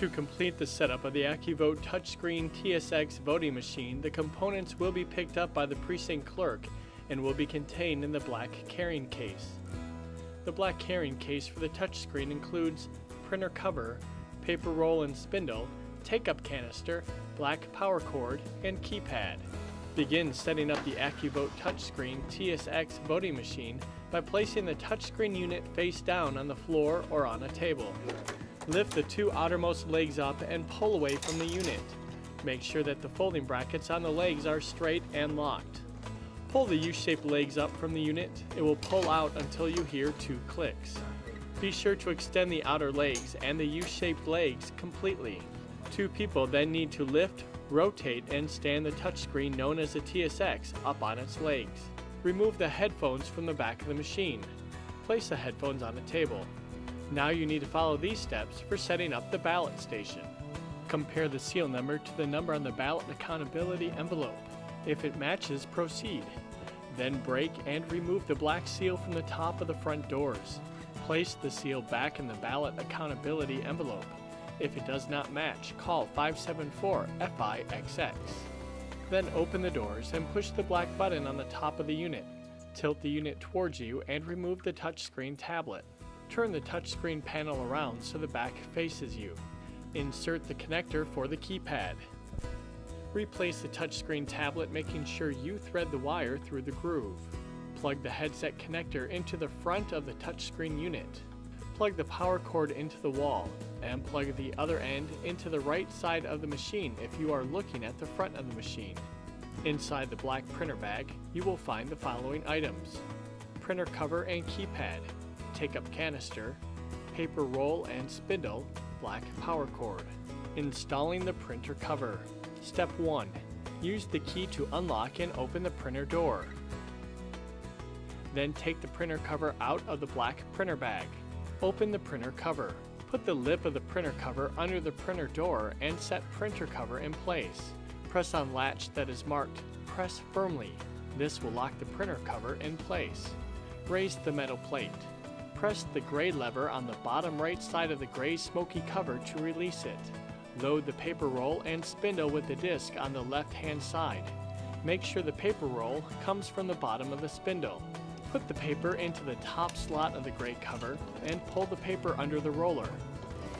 To complete the setup of the AccuVote touchscreen TSX voting machine, the components will be picked up by the precinct clerk and will be contained in the black carrying case. The black carrying case for the touchscreen includes printer cover, paper roll and spindle, take-up canister, black power cord, and keypad. Begin setting up the AccuVote touchscreen TSX voting machine by placing the touchscreen unit face down on the floor or on a table. Lift the two outermost legs up and pull away from the unit. Make sure that the folding brackets on the legs are straight and locked. Pull the U-shaped legs up from the unit. It will pull out until you hear 2 clicks. Be sure to extend the outer legs and the U-shaped legs completely. 2 people then need to lift, rotate, and stand the touchscreen known as the TSX up on its legs. Remove the headphones from the back of the machine. Place the headphones on the table. Now you need to follow these steps for setting up the ballot station. Compare the seal number to the number on the ballot accountability envelope. If it matches, proceed. Then break and remove the black seal from the top of the front doors. Place the seal back in the ballot accountability envelope. If it does not match, call 574-FIXX. Then open the doors and push the black button on the top of the unit. Tilt the unit towards you and remove the touchscreen tablet. Turn the touchscreen panel around so the back faces you. Insert the connector for the keypad. Replace the touchscreen tablet, making sure you thread the wire through the groove. Plug the headset connector into the front of the touchscreen unit. Plug the power cord into the wall, and plug the other end into the right side of the machine if you are looking at the front of the machine. Inside the black printer bag, you will find the following items: printer cover and keypad, take-up canister, paper roll and spindle, black power cord. Installing the printer cover. Step 1. Use the key to unlock and open the printer door. Then take the printer cover out of the black printer bag. Open the printer cover. Put the lip of the printer cover under the printer door and set printer cover in place. Press on latch that is marked "Press firmly." This will lock the printer cover in place. Raise the metal plate. Press the gray lever on the bottom right side of the gray smoky cover to release it. Load the paper roll and spindle with the disc on the left-hand side. Make sure the paper roll comes from the bottom of the spindle. Put the paper into the top slot of the gray cover and pull the paper under the roller.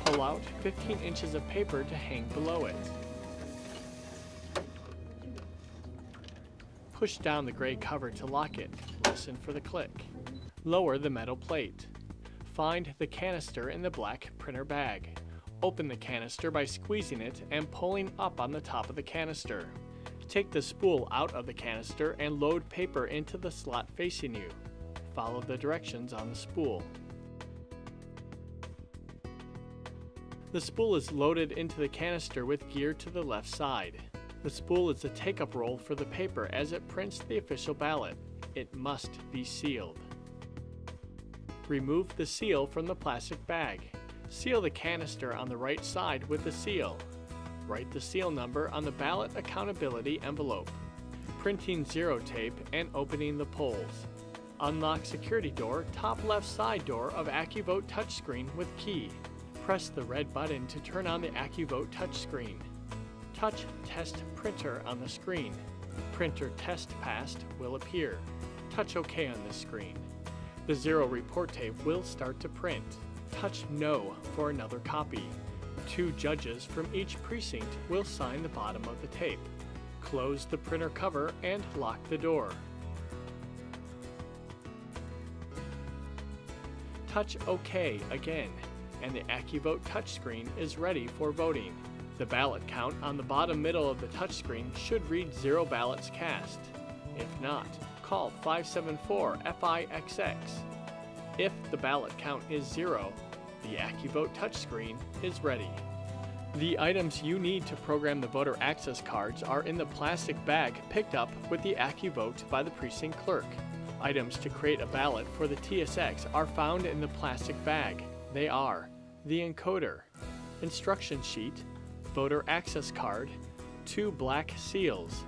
Pull out 15 inches of paper to hang below it. Push down the gray cover to lock it. Listen for the click. Lower the metal plate. Find the canister in the black printer bag. Open the canister by squeezing it and pulling up on the top of the canister. Take the spool out of the canister and load paper into the slot facing you. Follow the directions on the spool. The spool is loaded into the canister with gear to the left side. The spool is the take-up roll for the paper as it prints the official ballot. It must be sealed. Remove the seal from the plastic bag. Seal the canister on the right side with the seal. Write the seal number on the ballot accountability envelope. Printing zero tape and opening the polls. Unlock security door, top left side door of AccuVote touchscreen with key. Press the red button to turn on the AccuVote touchscreen. Touch Test Printer on the screen. Printer Test Passed will appear. Touch OK on this screen. The zero report tape will start to print. Touch No for another copy. 2 judges from each precinct will sign the bottom of the tape. Close the printer cover and lock the door. Touch OK again, and the AccuVote touchscreen is ready for voting. The ballot count on the bottom middle of the touchscreen should read 0 ballots cast. If not, call 574-FIXX. If the ballot count is 0, the AccuVote touchscreen is ready. The items you need to program the voter access cards are in the plastic bag picked up with the AccuVote by the precinct clerk. Items to create a ballot for the TSX are found in the plastic bag. They are the encoder, instruction sheet, voter access card, 2 black seals,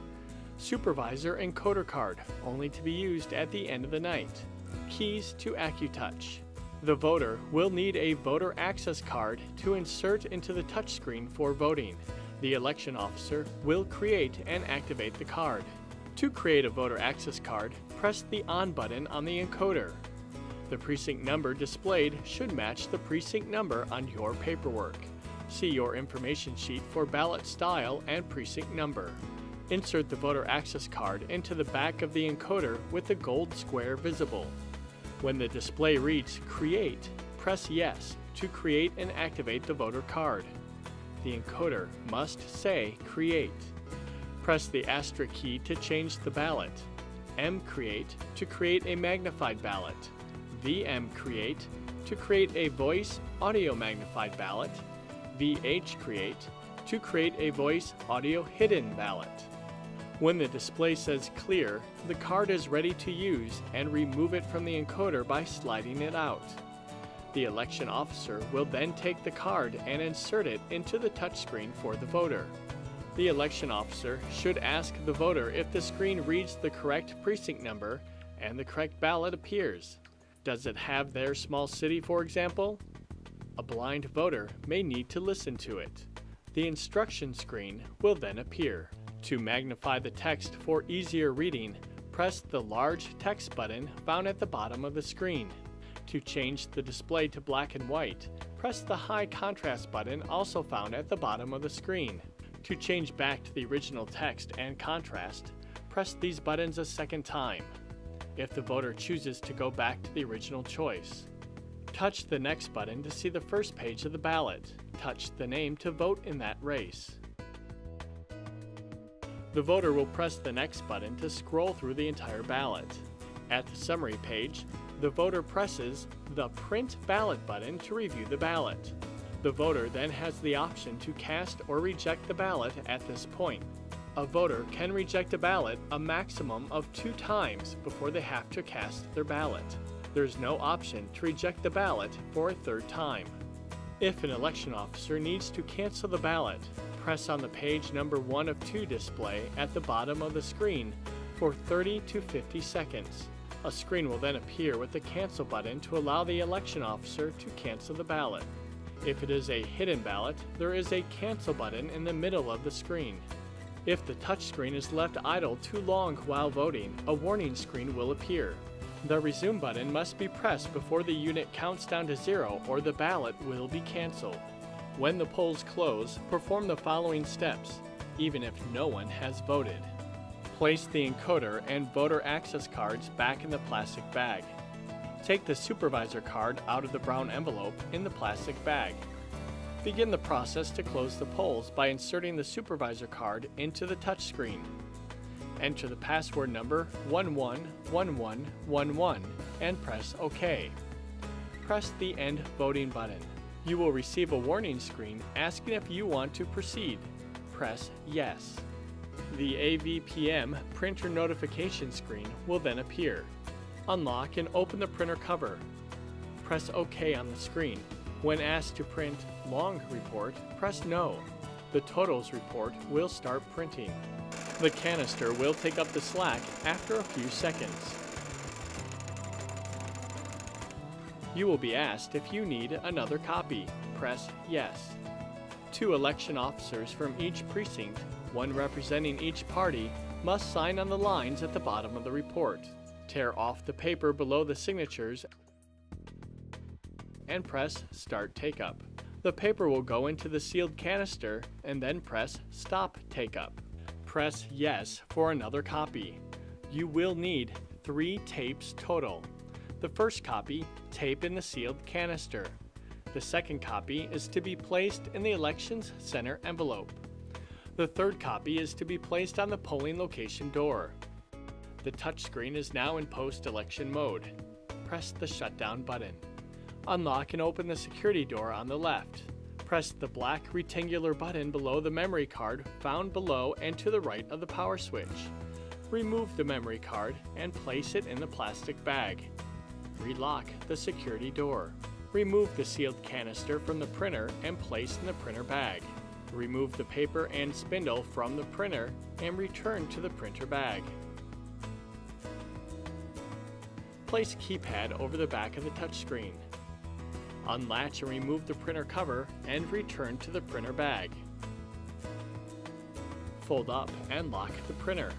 supervisor encoder card, only to be used at the end of the night, keys to AccuTouch, The voter will need a voter access card to insert into the touchscreen for voting. The election officer will create and activate the card. To create a voter access card, press the On button on the encoder. The precinct number displayed should match the precinct number on your paperwork. See your information sheet for ballot style and precinct number. Insert the voter access card into the back of the encoder with the gold square visible. When the display reads Create, press Yes to create and activate the voter card. The encoder must say Create. Press the asterisk key to change the ballot. M Create to create a magnified ballot. VM Create to create a voice audio magnified ballot. VH Create to create a voice audio hidden ballot. When the display says Clear, the card is ready to use, and remove it from the encoder by sliding it out. The election officer will then take the card and insert it into the touchscreen for the voter. The election officer should ask the voter if the screen reads the correct precinct number and the correct ballot appears. Does it have their small city, for example? A blind voter may need to listen to it. The instruction screen will then appear. To magnify the text for easier reading, press the large text button found at the bottom of the screen. To change the display to black and white, press the high contrast button also found at the bottom of the screen. To change back to the original text and contrast, press these buttons a second time. If the voter chooses to go back to the original choice, touch the next button to see the first page of the ballot. Touch the name to vote in that race. The voter will press the next button to scroll through the entire ballot. At the summary page, the voter presses the Print Ballot button to review the ballot. The voter then has the option to cast or reject the ballot at this point. A voter can reject a ballot a maximum of 2 times before they have to cast their ballot. There is no option to reject the ballot for a 3rd time. If an election officer needs to cancel the ballot, press on the page number 1 of 2 display at the bottom of the screen for 30 to 50 seconds. A screen will then appear with the cancel button to allow the election officer to cancel the ballot. If it is a hidden ballot, there is a cancel button in the middle of the screen. If the touchscreen is left idle too long while voting, a warning screen will appear. The resume button must be pressed before the unit counts down to 0 or the ballot will be canceled. When the polls close, perform the following steps, even if no one has voted. Place the encoder and voter access cards back in the plastic bag. Take the supervisor card out of the brown envelope in the plastic bag. Begin the process to close the polls by inserting the supervisor card into the touchscreen. Enter the password number 111111 and press OK. Press the End Voting button. You will receive a warning screen asking if you want to proceed. Press Yes. The AVPM printer notification screen will then appear. Unlock and open the printer cover. Press OK on the screen. When asked to print Long Report, press No. The totals report will start printing. The canister will take up the slack after a few seconds. You will be asked if you need another copy. Press Yes. 2 election officers from each precinct, one representing each party, must sign on the lines at the bottom of the report. Tear off the paper below the signatures and press Start Take-Up. The paper will go into the sealed canister and then press Stop Take-Up. Press Yes for another copy. You will need 3 tapes total. The first copy, tape in the sealed canister. The second copy is to be placed in the Elections Center envelope. The third copy is to be placed on the polling location door. The touchscreen is now in post-election mode. Press the shutdown button. Unlock and open the security door on the left. Press the black rectangular button below the memory card found below and to the right of the power switch. Remove the memory card and place it in the plastic bag. Relock the security door. Remove the sealed canister from the printer and place in the printer bag. Remove the paper and spindle from the printer and return to the printer bag. Place keypad over the back of the touchscreen. Unlatch and remove the printer cover and return to the printer bag. Fold up and lock the printer.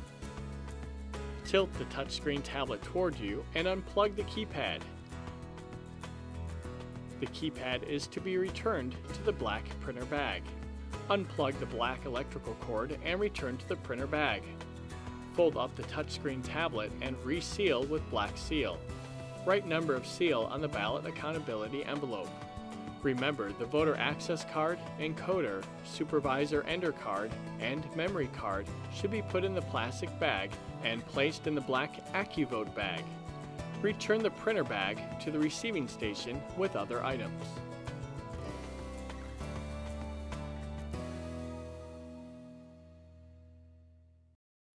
Tilt the touchscreen tablet toward you and unplug the keypad. The keypad is to be returned to the black printer bag. Unplug the black electrical cord and return to the printer bag. Fold up the touchscreen tablet and reseal with black seal. Write number of seal on the ballot accountability envelope. Remember, the voter access card, encoder, supervisor ender card, and memory card should be put in the plastic bag and placed in the black AccuVote bag. Return the printer bag to the receiving station with other items.